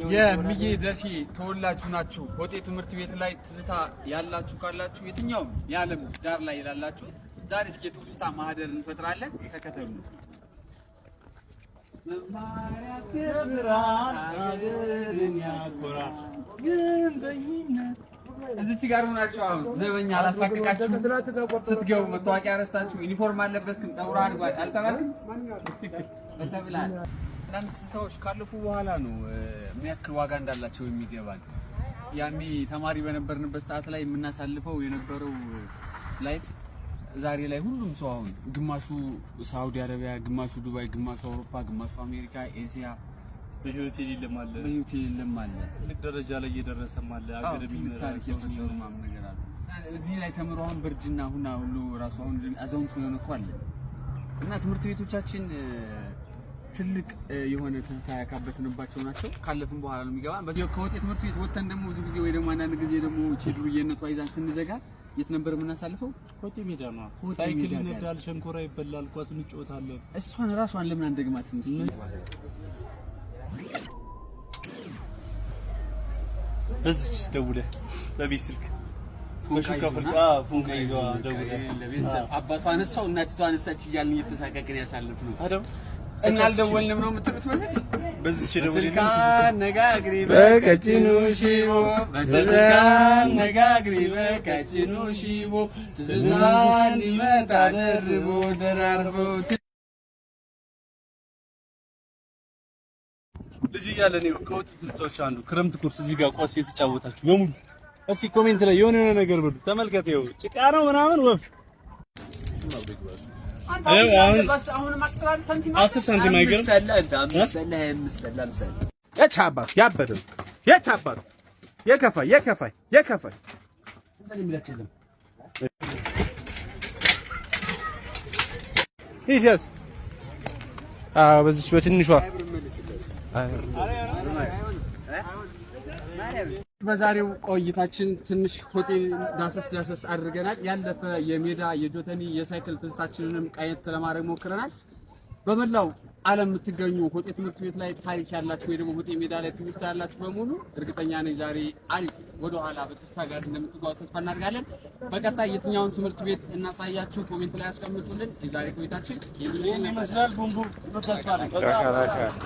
የሚዬ ደሴ ተወላጁ ናችሁ። ሆጤ ትምህርት ቤት ላይ ትዝታ ያላችሁ ካላችሁ የትኛውም የዓለም ዳር ላይ ያላችሁ ዛሬ እስኪ የትውስታ ማህደር እንፈጥራለን። ተከተሉ። መማሪያ ያስከብራል፣ ሀገርን ያኮራል። ግንበኝነት እዚህ ጋር ሆናችሁ አሁን ዘበኛ አላሳቀቃችሁ ስትገቡ መታወቂያ ረስታችሁ ዩኒፎርም አለበስክም ፀጉር አድጓል አልተባልክም ተብላል። አንዳንድ ትዝታዎች ካለፉ በኋላ ነው የሚያክል ዋጋ እንዳላቸው የሚገባን። ያኔ ተማሪ በነበርንበት ሰዓት ላይ የምናሳልፈው የነበረው ላይፍ ዛሬ ላይ ሁሉም ሰው አሁን ግማሹ ሳውዲ አረቢያ፣ ግማሹ ዱባይ፣ ግማሹ አውሮፓ፣ ግማሹ አሜሪካ፣ ኤሲያ በህይወት የሌለም አለ ትልቅ ደረጃ ላይ እየደረሰም አለ። አገር ታሪክ የተሰሩ ማም ነገር አለ። እዚህ ላይ ተምሮ አሁን በርጅና ሁሉ ራሱ አሁን አዛውንት ሆነ እኮ አለ እና ትምህርት ቤቶቻችን ትልቅ የሆነ ትዝታ ያካበትንባቸው ናቸው። ካለፍን በኋላ ነው የሚገባን። ከሆጤ ትምህርት ቤት ወጥተን ደግሞ ብዙ ጊዜ ወይ ደግሞ አንዳንድ ጊዜ ደግሞ ቼድሩየነቷ ይዛን ስንዘጋ የት ነበር የምናሳልፈው? ሆጤ ሜዳ ነው። ሳይክል ይነዳል፣ ሸንኮራ ይበላል፣ ኳስ እንጫወታለን። እሷን ራሷን ለምን አንደግማትም? በዚች ደውለህ በቤት ስልክ ፉንቃ ይዘዋ ደውለህ ለቤተሰብ አባቷ አነሳው እናቲቷ አነሳች እያልን እየተሳቀቅን ያሳልፍነው አይደል? እና አልደወልንም ነው የምትሉት? በዚች ደውለህ ነጋግሪ በቀጭኑ ሽቦ በስልካ ነጋግሪ በቀጭኑ ሽቦ ትዝታ እንዲመጣ ደርቦ ደራርቦ ልጅ እያለን ነው ከወጥ ትዝታዎች አንዱ ክረምት ኩርስ እዚህ ጋር ኳስ የተጫወታችሁ በሙሉ እስኪ ኮሜንት ላይ የሆነ ነገር ብሉ። ተመልከት፣ ይኸው ጭቃ ነው ምናምን ወፍ አስር ሳንቲም አይገርም። የቻባት ያበደ የቻባት የከፋይ ይጀስ በዚች በትንሿ በዛሬው ቆይታችን ትንሽ ሆቴል ዳሰስ አድርገናል። ያለፈ የሜዳ የጆተኒ የሳይክል ትዝታችንንም ቃየት ለማድረግ ሞክረናል። በመላው ዓለም የምትገኙ ሆጤ ትምህርት ቤት ላይ ታሪክ ያላችሁ ወይ ደግሞ ሆጤ ሜዳ ላይ ትውስታ ያላችሁ በሙሉ እርግጠኛ ነኝ ዛሬ አሪፍ ወደ ኋላ በትዝታ ጋር እንደምትጓዙ ተስፋ እናደርጋለን። በቀጣይ የትኛውን ትምህርት ቤት እናሳያችሁ ኮሜንት ላይ ያስቀምጡልን። የዛሬ ቆይታችን ይመስላል። ቡምቡ